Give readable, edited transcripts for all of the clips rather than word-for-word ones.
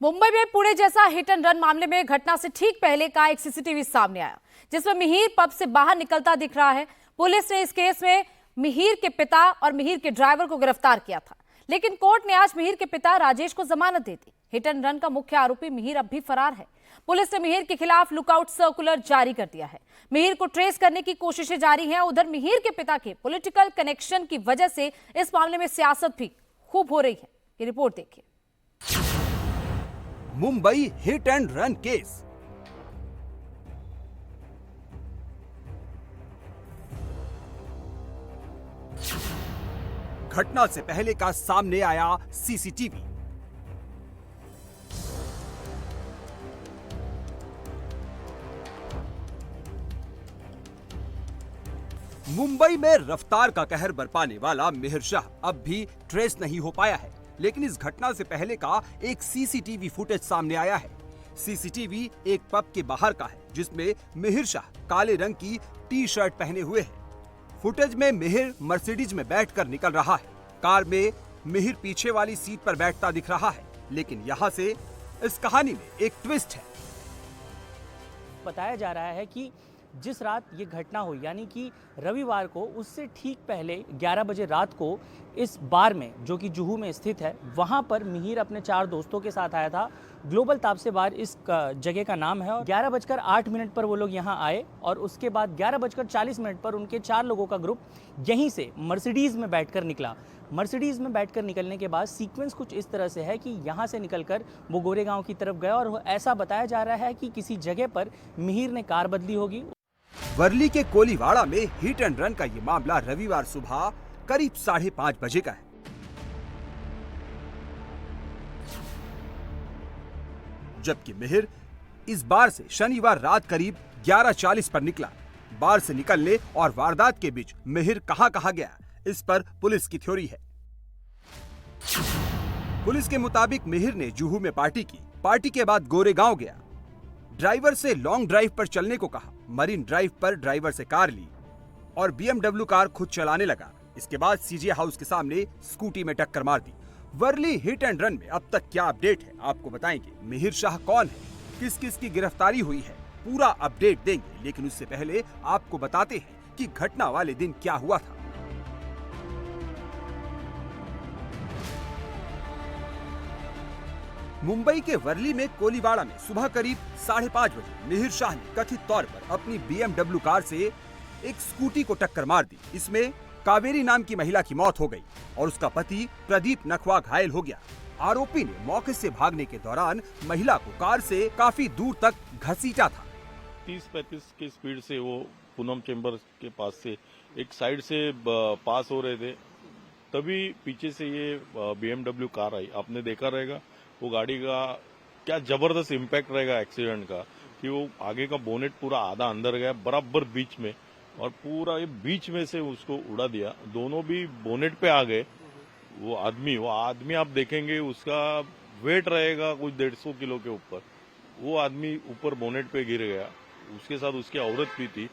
मुंबई में पुणे जैसा hit and run मामले में घटना से ठीक पहले का एक सीसीटीवी सामने आया, जिसमें मिहिर पब से बाहर निकलता दिख रहा है। पुलिस ने इस केस में मिहिर के पिता और मिहिर के ड्राइवर को गिरफ्तार किया था, लेकिन कोर्ट ने आज मिहिर के पिता राजेश को जमानत दे दी। हिट एंड रन का मुख्य आरोपी मिहिर अब भी फरार है। पुलिस ने मिहिर के खिलाफ लुकआउट सर्कुलर जारी कर दिया है। मिहिर को ट्रेस करने की कोशिशें जारी हैं। उधर मिहिर के पिता के पॉलिटिकल कनेक्शन की वजह से इस मामले में सियासत भी खूब हो रही है। ये रिपोर्ट देखिए। Mumbai hit and run case. घटना से पहले का सामने आया सीसीटीवी। मुंबई में रफ्तार का कहर बरपाने वाला मिहिर शाह अब भी ट्रेस नहीं हो पाया है, लेकिन इस घटना से पहले का एक सीसीटीवी फुटेज सामने आया है। सीसीटीवी एक पब के बाहर का है, जिसमें मिहिर शाह काले रंग की टी शर्ट पहने हुए है। फुटेज में मिहिर मर्सिडीज में बैठकर निकल रहा है। कार में मिहिर पीछे वाली सीट पर बैठता दिख रहा है, लेकिन यहाँ से इस कहानी में एक ट्विस्ट है। बताया जा रहा है कि जिस रात ये घटना हुई, यानी कि रविवार को, उससे ठीक पहले 11 बजे रात को इस बार में, जो कि जुहू में स्थित है, वहाँ पर मिहिर अपने 4 दोस्तों के साथ आया था। ग्लोबल तापसे बार इस जगह का नाम है। और 11:08 पर वो लोग यहाँ आए और उसके बाद 11:40 पर उनके 4 लोगों का ग्रुप यहीं से मर्सिडीज़ में बैठकर निकला। मर्सिडीज़ में बैठकर निकलने के बाद सीक्वेंस कुछ इस तरह से है कि यहाँ से निकलकर वो गोरेगांव की तरफ गया और ऐसा बताया जा रहा है कि किसी जगह पर मिहिर ने कार बदली होगी। वर्ली के कोलीवाड़ा में हिट एंड रन का ये मामला रविवार सुबह करीब 5:30 बजे का है। जबकि मिहिर इस बार से शनिवार रात करीब 11:40 पर निकला। बार से निकलने और वारदात के बीच मिहिर कहां गया, इस पर पुलिस की थ्योरी है। पुलिस के मुताबिक मिहिर ने जुहू में पार्टी की। पार्टी के बाद गोरेगांव गया। ड्राइवर से लॉन्ग ड्राइव पर चलने को कहा। मरीन ड्राइव पर ड्राइवर से कार ली और BMW कार खुद चलाने लगा। इसके बाद CJ हाउस के सामने स्कूटी में टक्कर मार दी। वर्ली हिट एंड रन में अब तक क्या अपडेट है, आपको बताएंगे। मिहिर शाह कौन है, किस किस की गिरफ्तारी हुई है, पूरा अपडेट देंगे। लेकिन उससे पहले आपको बताते हैं कि घटना वाले दिन क्या हुआ था। मुंबई के वर्ली में कोलीवाड़ा में सुबह करीब 5:30 बजे मिहिर शाह ने कथित तौर पर अपनी BMW कार से एक स्कूटी को टक्कर मार दी। इसमें कावेरी नाम की महिला की मौत हो गई और उसका पति प्रदीप नखवा घायल हो गया। आरोपी ने मौके से भागने के दौरान महिला को कार से काफी दूर तक घसीटा था। 30-35 की स्पीड से वो पूनम चेंबर के पास से एक साइड से पास हो रहे थे, तभी पीछे से ये BMW कार आई। आपने देखा रहेगा वो गाड़ी का क्या जबरदस्त इम्पैक्ट रहेगा एक्सीडेंट का, कि वो आगे का बोनेट पूरा आधा अंदर गया बराबर बीच में, और पूरा ये बीच में से उसको उड़ा दिया। दोनों भी बोनेट पे आ गए। वो आदमी आप देखेंगे उसका वेट रहेगा कुछ 150 किलो के ऊपर। वो आदमी ऊपर बोनेट पे गिर गया, उसके साथ उसकी औरत भी थी।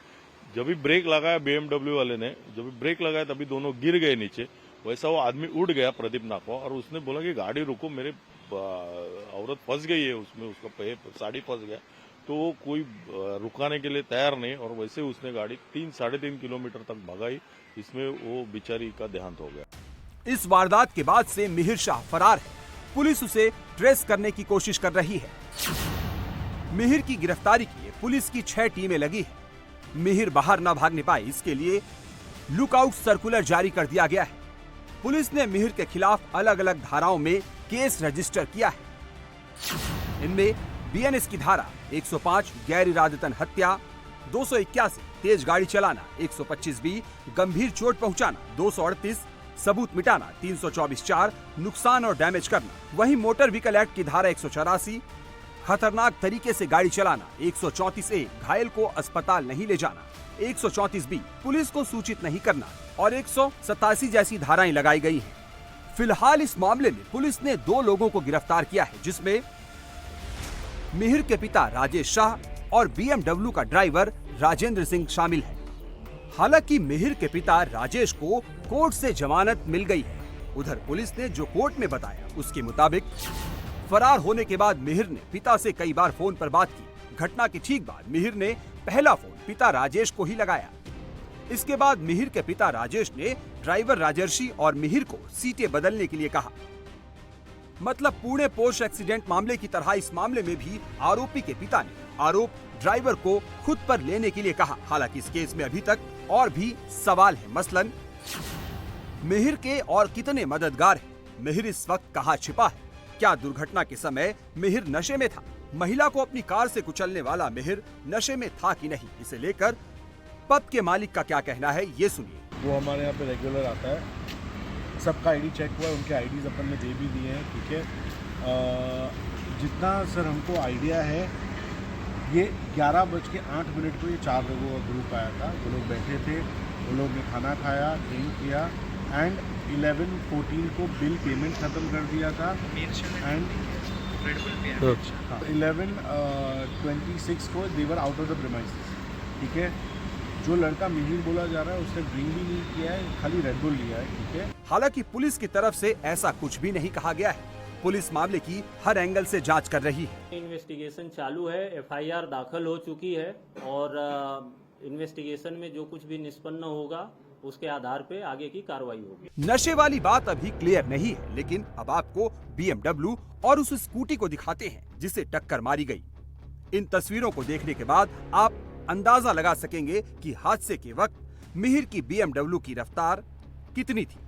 जब भी ब्रेक लगाया BMW वाले ने, जब भी ब्रेक लगाया तभी दोनों गिर गए नीचे। वैसा वो आदमी उड़ गया प्रदीप नाखवा, और उसने बोला कि गाड़ी रुको, मेरे औरत फंस गई है उसमें, उसका साड़ी फंस गया। तो वो कोई रुकाने के लिए तैयार नहीं, और वैसे उसने गाड़ी 3-3.5 किलोमीटर तक भगाई। इसमें वो बेचारी का देहांत हो गया। इस वारदात के बाद से मिहिर शाह फरार है। पुलिस उसे ट्रेस करने की कोशिश कर रही है। मिहिर की गिरफ्तारी के लिए पुलिस की 6 टीमें लगी है। मिहिर बाहर न भागने पाए, इसके लिए लुकआउट सर्कुलर जारी कर दिया गया है। पुलिस ने मिहिर के खिलाफ अलग अलग धाराओं में केस रजिस्टर किया है। इनमें BNS की धारा 105 गैर इरादतन हत्या, 281 तेज गाड़ी चलाना, 125B गंभीर चोट पहुंचाना, 238 सबूत मिटाना, 324(4) नुकसान और डैमेज करना। वहीं मोटर व्हीकल एक्ट की धारा 184 खतरनाक तरीके से गाड़ी चलाना, 134A घायल को अस्पताल नहीं ले जाना, 134B पुलिस को सूचित नहीं करना और 187 जैसी धाराएं लगाई गई हैं। फिलहाल इस मामले में पुलिस ने 2 लोगों को गिरफ्तार किया है, जिसमें मिहिर के पिता राजेश शाह और BMW का ड्राइवर राजेंद्र सिंह शामिल है। हालांकि मिहिर के पिता राजेश को कोर्ट से जमानत मिल गई है। उधर पुलिस ने जो कोर्ट में बताया उसके मुताबिक फरार होने के बाद मिहिर ने पिता से कई बार फोन पर बात की। घटना के ठीक बाद मिहिर ने पहला फोन पिता राजेश को ही लगाया। इसके बाद मिहिर के पिता राजेश ने ड्राइवर राजर्षि और मिहिर को सीटें बदलने के लिए कहा। मतलब पुणे पोर्श एक्सीडेंट मामले की तरह इस मामले में भी आरोपी के पिता ने आरोप ड्राइवर को खुद पर लेने के लिए कहा। हालांकि इस केस में अभी तक और भी सवाल है। मसलन मिहिर के और कितने मददगार हैं? मिहिर इस वक्त कहां छिपा है? क्या दुर्घटना के समय मिहिर नशे में था? महिला को अपनी कार से कुचलने वाला मिहिर नशे में था कि नहीं? इसे लेकर पब के मालिक का क्या कहना है, ये सुनिए। वो हमारे यहाँ पे रेगुलर आता है, सबका आईडी चेक हुआ है, उनके आईडीज अपन ने दे भी दिए हैं, ठीक है। जितना सर हमको आइडिया है, ये 11:08 को ये 4 लोगों का ग्रुप आया था। वो लोग बैठे थे, वो लोग ने खाना खाया, ड्रिंक किया एंड 11:14 को बिल पेमेंट ख़त्म कर दिया था एंड 11:26 को देवर आउट ऑफ द प्रीमाइसेस, ठीक है। जो लड़का मिहिर बोला जा रहा है उसने ड्रिंक भी नहीं किया है, खाली रेड बुल लिया है, ठीक है। हालांकि पुलिस की तरफ से ऐसा कुछ भी नहीं कहा गया है। पुलिस मामले की हर एंगल से जांच कर रही है। इन्वेस्टिगेशन चालू है, एफआईआर दाखिल हो चुकी है और इन्वेस्टिगेशन में जो कुछ भी निष्पन्न होगा उसके आधार पे आगे की कार्रवाई होगी। नशे वाली बात अभी क्लियर नहीं है, लेकिन अब आपको BMW और उस स्कूटी को दिखाते हैं जिसे टक्कर मारी गई। इन तस्वीरों को देखने के बाद आप अंदाजा लगा सकेंगे कि हादसे के वक्त मिहिर की BMW की रफ्तार कितनी थी।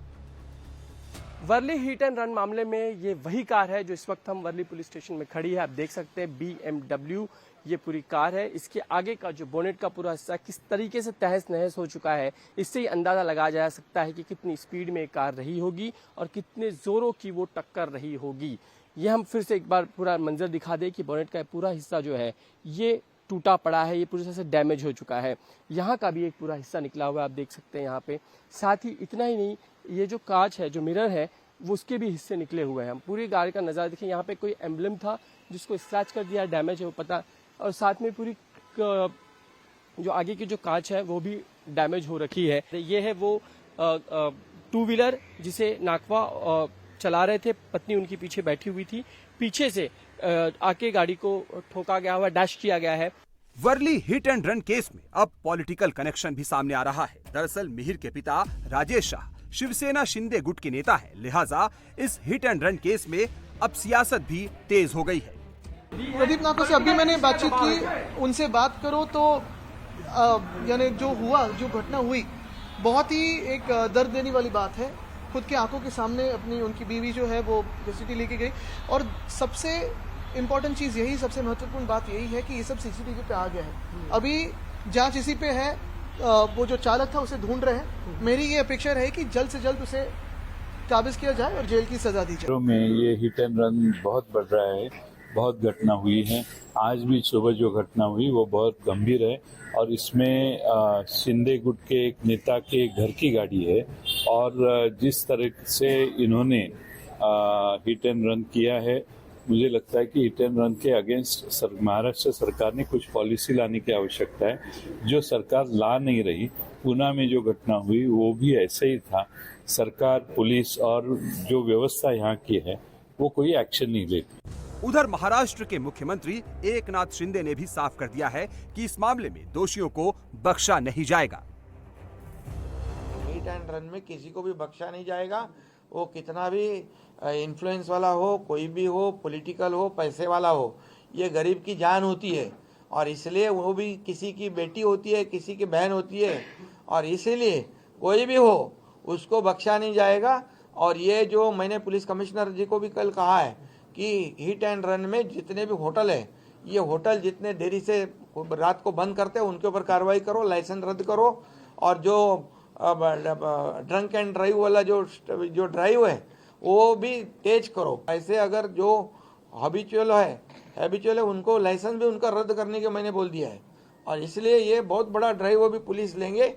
वर्ली हिट एंड रन मामले में ये वही कार है जो इस वक्त हम वर्ली पुलिस स्टेशन में खड़ी है। आप देख सकते हैं BMW ये पूरी कार है। इसके आगे का जो बोनेट का पूरा हिस्सा किस तरीके से तहस नहस हो चुका है, इससे ही अंदाजा लगाया जा सकता है कि कितनी स्पीड में कार रही होगी और कितने जोरों की वो टक्कर रही होगी। ये हम फिर से एक बार पूरा मंजर दिखा दें कि बोनेट का पूरा हिस्सा जो है ये टूटा पड़ा है, ये पूरी तरह से डैमेज हो चुका है। यहाँ का भी एक पूरा हिस्सा निकला हुआ है, आप देख सकते हैं यहाँ पे। साथ ही इतना ही नहीं, ये जो कांच है, जो मिरर है, वो उसके भी हिस्से निकले हुए हैं। हम पूरी गाड़ी का नज़ारा देखें, यहाँ पे कोई एम्बलम था जिसको स्क्रैच कर दिया, डैमेज है वो पता, और साथ में पूरी जो आगे की जो कांच है वो भी डैमेज हो रखी है। ये है वो 2 व्हीलर जिसे नाकवा चला रहे थे, पत्नी उनकी पीछे बैठी हुई थी, पीछे से आके गाड़ी को ठोका गया हुआ, डैश किया गया है। Worli hit and run case में अब पॉलिटिकल कनेक्शन भी सामने आ रहा है। दरअसल मिहिर के पिता राजेश शाह शिवसेना शिंदे गुट के नेता है, लिहाजा इस हिट एंड रन केस में अब सियासत भी तेज हो गई है। प्रदीप नाको से अभी मैंने बातचीत की, उनसे बात करो तो यानी जो हुआ, जो घटना हुई, बहुत ही एक दर्द देने वाली बात है। खुद के आंखों के सामने अपनी उनकी बीवी जो है वो सीसीटीवी लेके गई, और सबसे इम्पोर्टेंट चीज़ यही, सबसे महत्वपूर्ण बात यही है कि ये सब सीसीटीवी पे आ गया है। अभी जांच इसी पे है, वो जो चालक था उसे ढूंढ रहे हैं। मेरी ये अपेक्षा है कि जल्द से जल्द उसे काबिज किया जाए और जेल की सजा दी जाए। में ये हिट एंड रन बहुत बढ़ रहा है, बहुत घटना हुई है। आज भी सुबह जो घटना हुई वो बहुत गंभीर है और इसमें शिंदे गुट के एक नेता के घर की गाड़ी है, और जिस तरह से इन्होंने हिट एंड रन किया है, मुझे लगता है कि हिट एंड रन के अगेंस्ट महाराष्ट्र सरकार ने कुछ पॉलिसी लाने की आवश्यकता है, जो सरकार ला नहीं रही। पूना में जो घटना हुई वो भी ऐसे ही था। सरकार, पुलिस और जो व्यवस्था यहाँ की है वो कोई एक्शन नहीं लेती। उधर महाराष्ट्र के मुख्यमंत्री एकनाथ शिंदे ने भी साफ कर दिया है कि इस मामले में दोषियों को बख्शा नहीं जाएगा। हिट एंड रन में किसी को भी बख्शा नहीं जाएगा। वो कितना भी इन्फ्लुएंस वाला हो, कोई भी हो, पॉलिटिकल हो, पैसे वाला हो, ये गरीब की जान होती है और इसलिए वो भी किसी की बेटी होती है, किसी की बहन होती है, और इसीलिए कोई भी हो उसको बख्शा नहीं जाएगा। और ये जो मैंने पुलिस कमिश्नर जी को भी कल कहा है कि हिट एंड रन में जितने भी होटल है, ये होटल जितने देरी से रात को बंद करते हैं उनके ऊपर कार्रवाई करो, लाइसेंस रद्द करो, और जो ड्रंक एंड ड्राइव वाला जो ड्राइव है वो भी तेज करो। ऐसे अगर जो हैबिचुअल है उनको लाइसेंस भी उनका रद्द करने के मैंने बोल दिया है, और इसलिए ये बहुत बड़ा ड्राइव भी पुलिस लेंगे।